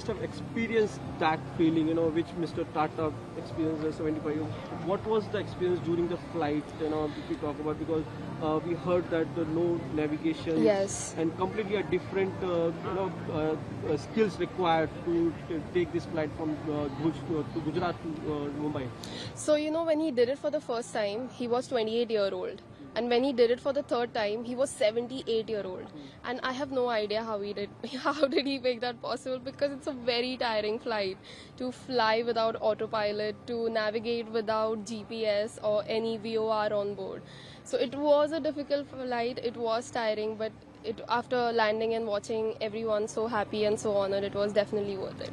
must have experienced that feeling, which Mr. Tata experienced at 75. What was the experience during the flight, if we talk about, because we heard that no navigation and completely a different, skills required to take this flight from Bhuj to Gujarat to Mumbai. So, when he did it for the first time, he was 28-year-old. And when he did it for the third time, he was 78-year-old. And I have no idea how did he make that possible, because it's a very tiring flight to fly without autopilot, to navigate without GPS or any VOR on board. So it was a difficult flight, it was tiring, but after landing and watching everyone so happy and so honored, it was definitely worth it.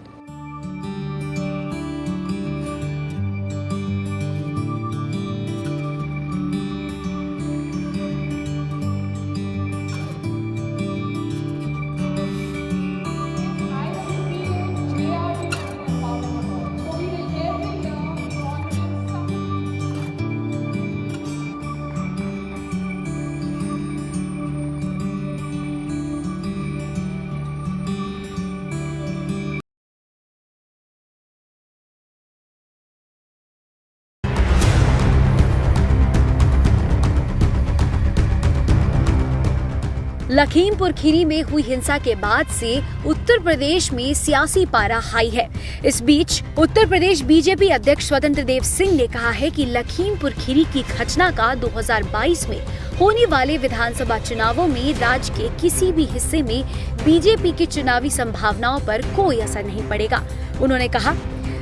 Lakhimpur Kheri में हुई हिंसा के बाद से उत्तर प्रदेश में सियासी पारा high है। इस बीच उत्तर प्रदेश बीजेपी अध्यक्ष स्वतंत्र देव सिंह ने कहा है कि लखीमपुर खीरी की घटना का 2022 में होने वाले विधानसभा चुनावों में राज्य के किसी भी हिस्से में बीजेपी की चुनावी संभावनाओं पर कोई असर नहीं पड़ेगा। उन्होंने कहा,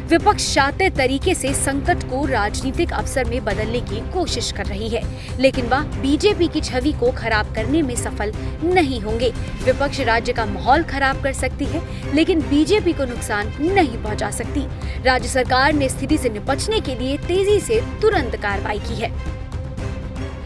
विपक्ष शातिर तरीके से संकट को राजनीतिक अवसर में बदलने की कोशिश कर रही है, लेकिन वह बीजेपी की छवि को खराब करने में सफल नहीं होंगे। विपक्ष राज्य का माहौल खराब कर सकती है, लेकिन बीजेपी को नुकसान नहीं पहुंचा सकती। राज्य सरकार ने स्थिति से निपटने के लिए तेजी से तुरंत कार्रवाई की है।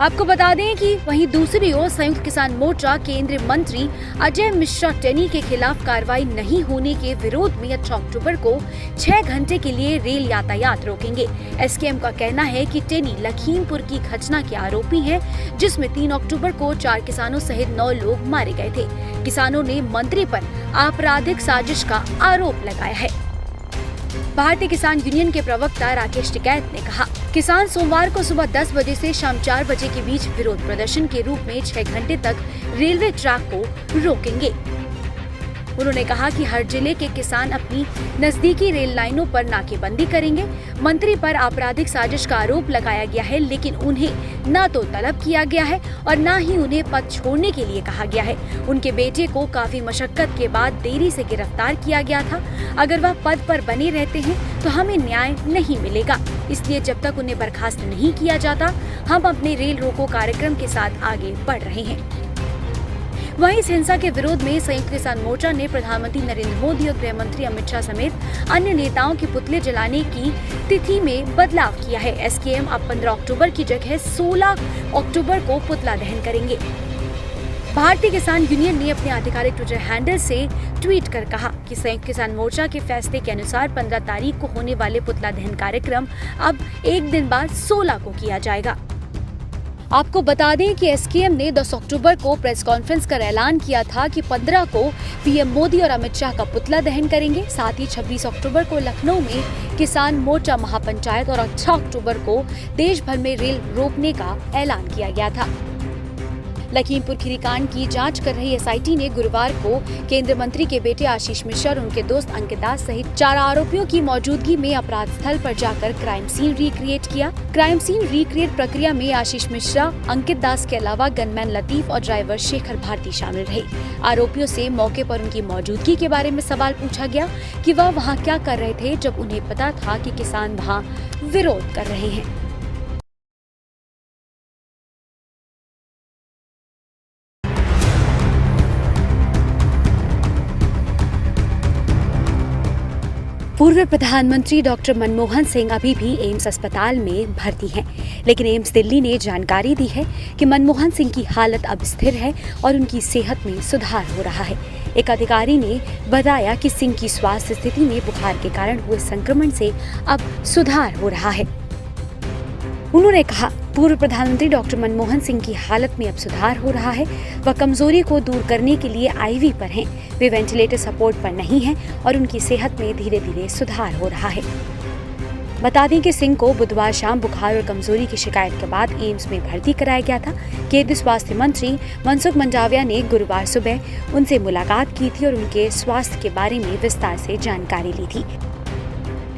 आपको बता दें कि वहीं दूसरी ओर संयुक्त किसान मोर्चा केंद्रीय मंत्री अजय मिश्रा टेनी के खिलाफ कार्रवाई नहीं होने के विरोध में 8 अक्टूबर को 6 घंटे के लिए रेल यातायात रोकेंगे। एसकेएम का कहना है कि टेनी लखीमपुर की घटना के आरोपी हैं, जिसमें 3 अक्टूबर को 4 किसानों सहित 9 लोग मारे गए थे। किसानों ने मंत्री पर आपराधिक साजिश का आरोप लगाया है। भारतीय किसान यूनियन के प्रवक्ता राकेश टिकैत ने कहा, किसान सोमवार को सुबह 10 बजे से शाम 4 बजे के बीच विरोध प्रदर्शन के रूप में 6 घंटे तक रेलवे ट्रैक को रोकेंगे। उन्होंने कहा कि हर जिले के किसान अपनी नजदीकी रेल लाइनों पर नाकेबंदी करेंगे। मंत्री पर आपराधिक साजिश का आरोप लगाया गया है, लेकिन उन्हें न तो तलब किया गया है और न ही उन्हें पद छोड़ने के लिए कहा गया है। उनके बेटे को काफी मशक्कत के बाद देरी से गिरफ्तार किया गया था। अगर वह पद पर बने रहते हैं तो हमें न्याय नहीं मिलेगा, इसलिए जब तक उन्हें बर्खास्त नहीं किया जाता, हम अपने रेल रोको कार्यक्रम के साथ आगे बढ़ रहे हैं। वहीं इस हिंसा के विरोध में संयुक्त किसान मोर्चा ने प्रधानमंत्री नरेंद्र मोदी और गृह मंत्री अमित शाह समेत अन्य नेताओं के पुतले जलाने की तिथि में बदलाव किया है। एसकेएम अब 15 अक्टूबर की जगह 16 अक्टूबर को पुतला दहन करेंगे। भारतीय किसान यूनियन ने अपने आधिकारिक ट्विटर हैंडल से ट्वीट कर कहा कि संयुक्त किसान मोर्चा के फैसले के अनुसार 15 तारीख को होने वाले पुतला दहन कार्यक्रम अब एक दिन बाद 16 को किया जाएगा। आपको बता दें कि एसकेएम ने 10 अक्टूबर को प्रेस कॉन्फ्रेंस कर ऐलान किया था कि 15 को पीएम मोदी और अमित शाह का पुतला दहन करेंगे। साथ ही 26 अक्टूबर को लखनऊ में किसान मोर्चा महापंचायत और 18 अक्टूबर को देश भर में रेल रोकने का ऐलान किया गया था। लखीमपुर खीरी कांड की जांच कर रही एसआईटी ने गुरुवार को केंद्रीय मंत्री के बेटे आशीष मिश्रा और उनके दोस्त अंकित दास सहित 4 आरोपियों की मौजूदगी में अपराध स्थल पर जाकर क्राइम सीन रिक्रिएट किया। क्राइम सीन रिक्रिएट प्रक्रिया में आशीष मिश्रा, अंकित दास के अलावा गनमैन लतीफ और ड्राइवर शेखर भारती शामिल रहे। आरोपियों से मौके पर उनकी मौजूदगी के बारे में सवाल पूछा गया कि वह वहाँ क्या कर रहे थे, जब उन्हें पता था कि किसान वहाँ विरोध कर रहे हैं। पूर्व प्रधानमंत्री डॉक्टर मनमोहन सिंह अभी भी एम्स अस्पताल में भर्ती हैं, लेकिन एम्स दिल्ली ने जानकारी दी है कि मनमोहन सिंह की हालत अब स्थिर है और उनकी सेहत में सुधार हो रहा है। एक अधिकारी ने बताया कि सिंह की स्वास्थ्य स्थिति में बुखार के कारण हुए संक्रमण से अब सुधार हो रहा है। उन्होंने कहा पूर्व प्रधानमंत्री डॉक्टर मनमोहन सिंह की हालत में अब सुधार हो रहा है। वह कमजोरी को दूर करने के लिए आईवी पर हैं। वे वेंटिलेटर सपोर्ट पर नहीं हैं और उनकी सेहत में धीरे धीरे सुधार हो रहा है। बता दें कि सिंह को बुधवार शाम बुखार और कमजोरी की शिकायत के बाद एम्स में भर्ती कराया गया था। केंद्रीय स्वास्थ्य मंत्री मनसुख मंडाविया ने गुरुवार सुबह उनसे मुलाकात की थी और उनके स्वास्थ्य के बारे में विस्तार से जानकारी ली थी।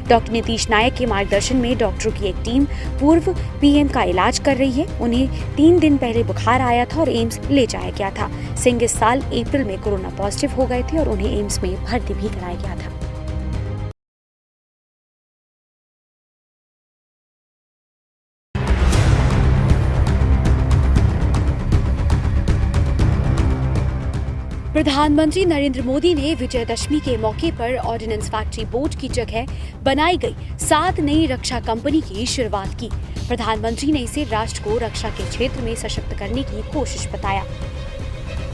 डॉक्टर नीतीश नायक के मार्गदर्शन में डॉक्टरों की एक टीम पूर्व पीएम का इलाज कर रही है। उन्हें 3 दिन पहले बुखार आया था और एम्स ले जाया गया था। सिंह इस साल अप्रैल में कोरोना पॉजिटिव हो गए थे और उन्हें एम्स में भर्ती भी कराया गया था। प्रधानमंत्री नरेंद्र मोदी ने विजयदशमी के मौके पर ऑर्डिनेंस फैक्ट्री बोर्ड की जगह बनाई गई 7 नई रक्षा कंपनी की शुरुआत की। प्रधानमंत्री ने इसे राष्ट्र को रक्षा के क्षेत्र में सशक्त करने की कोशिश बताया।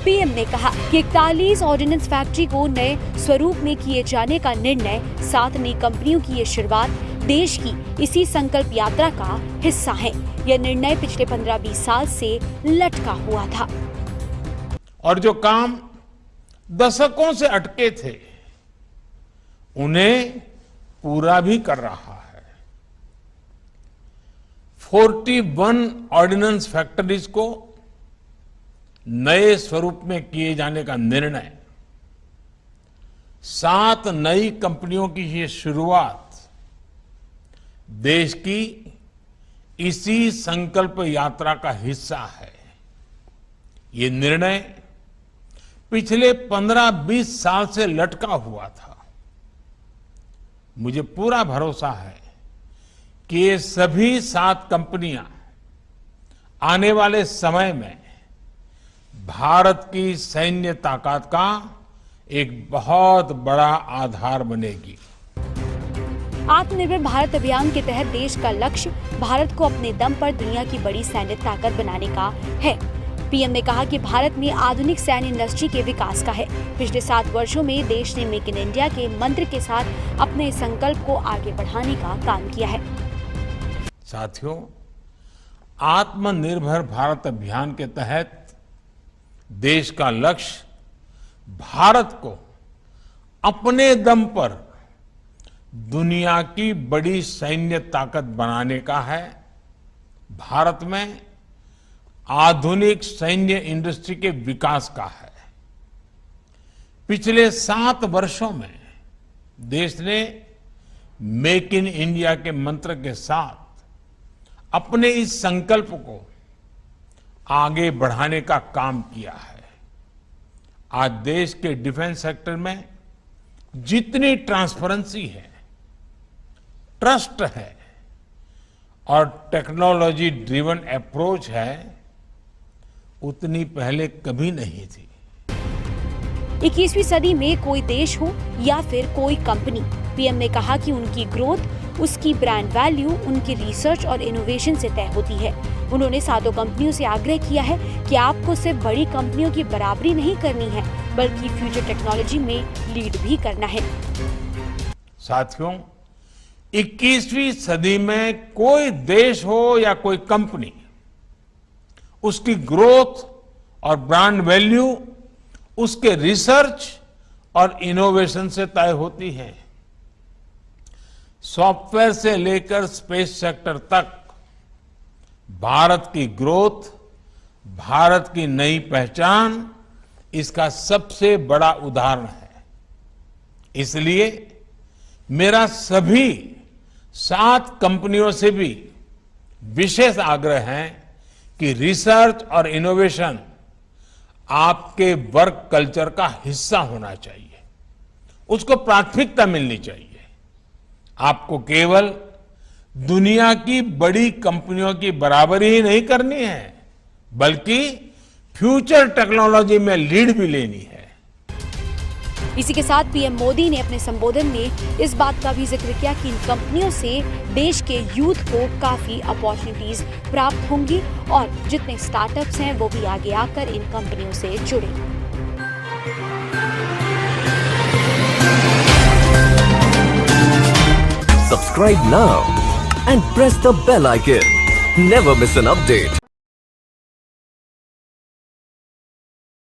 पीएम ने कहा कि 41 ऑर्डिनेंस फैक्ट्री को नए स्वरूप में किए जाने का निर्णय, 7 नई कंपनियों की ये शुरुआत देश की इसी संकल्प यात्रा का हिस्सा है। यह निर्णय पिछले 15-20 साल से लटका हुआ था और जो काम दशकों से अटके थे उन्हें पूरा भी कर रहा है। 41 ऑर्डिनेंस फैक्ट्रीज को नए स्वरूप में किए जाने का निर्णय, 7 नई कंपनियों की ये शुरुआत देश की इसी संकल्प यात्रा का हिस्सा है। ये निर्णय पिछले 15-20 साल से लटका हुआ था। मुझे पूरा भरोसा है कि ये सभी 7 कंपनियां आने वाले समय में भारत की सैन्य ताकत का एक बहुत बड़ा आधार बनेगी। आत्मनिर्भर भारत अभियान के तहत देश का लक्ष्य भारत को अपने दम पर दुनिया की बड़ी सैन्य ताकत बनाने का है। पीएम ने कहा कि भारत में आधुनिक सैन्य इंडस्ट्री के विकास का है। पिछले 7 वर्षों में देश ने मेक इन इंडिया के मंत्र के साथ अपने संकल्प को आगे बढ़ाने का काम किया है। साथियों, आत्मनिर्भर भारत अभियान के तहत देश का लक्ष्य भारत को अपने दम पर दुनिया की बड़ी सैन्य ताकत बनाने का है। भारत में आधुनिक सैन्य इंडस्ट्री के विकास का है। पिछले 7 वर्षों में देश ने मेक इन इंडिया के मंत्र के साथ अपने इस संकल्प को आगे बढ़ाने का काम किया है। आज देश के डिफेंस सेक्टर में जितनी ट्रांसपेरेंसी है, ट्रस्ट है और टेक्नोलॉजी ड्रिवन अप्रोच है, उतनी पहले कभी नहीं थी। 21वीं सदी में कोई देश हो या फिर कोई कंपनी, पीएम ने कहा कि उनकी ग्रोथ, उसकी ब्रांड वैल्यू, उनकी रिसर्च और इनोवेशन से तय होती है। उन्होंने 7 कंपनियों से आग्रह किया है कि आपको सिर्फ बड़ी कंपनियों की बराबरी नहीं करनी है, बल्कि फ्यूचर टेक्नोलॉजी में लीड भी करना है। साथियों, 21वीं सदी में कोई देश हो या कोई कंपनी, उसकी ग्रोथ और ब्रांड वैल्यू उसके रिसर्च और इनोवेशन से तय होती है। सॉफ्टवेयर से लेकर स्पेस सेक्टर तक भारत की ग्रोथ, भारत की नई पहचान इसका सबसे बड़ा उदाहरण है। इसलिए मेरा सभी 7 कंपनियों से भी विशेष आग्रह है कि रिसर्च और इनोवेशन आपके वर्क कल्चर का हिस्सा होना चाहिए, उसको प्राथमिकता मिलनी चाहिए। आपको केवल दुनिया की बड़ी कंपनियों की बराबरी ही नहीं करनी है, बल्कि फ्यूचर टेक्नोलॉजी में लीड भी लेनी है। इसी के साथ पीएम मोदी ने अपने संबोधन में इस बात का भी जिक्र किया कि इन कंपनियों से देश के यूथ को काफी अपॉर्चुनिटीज प्राप्त होंगी और जितने स्टार्टअप्स हैं वो भी आगे आकर इन कंपनियों से जुड़े। Subscribe now and press the bell icon. Never miss an update.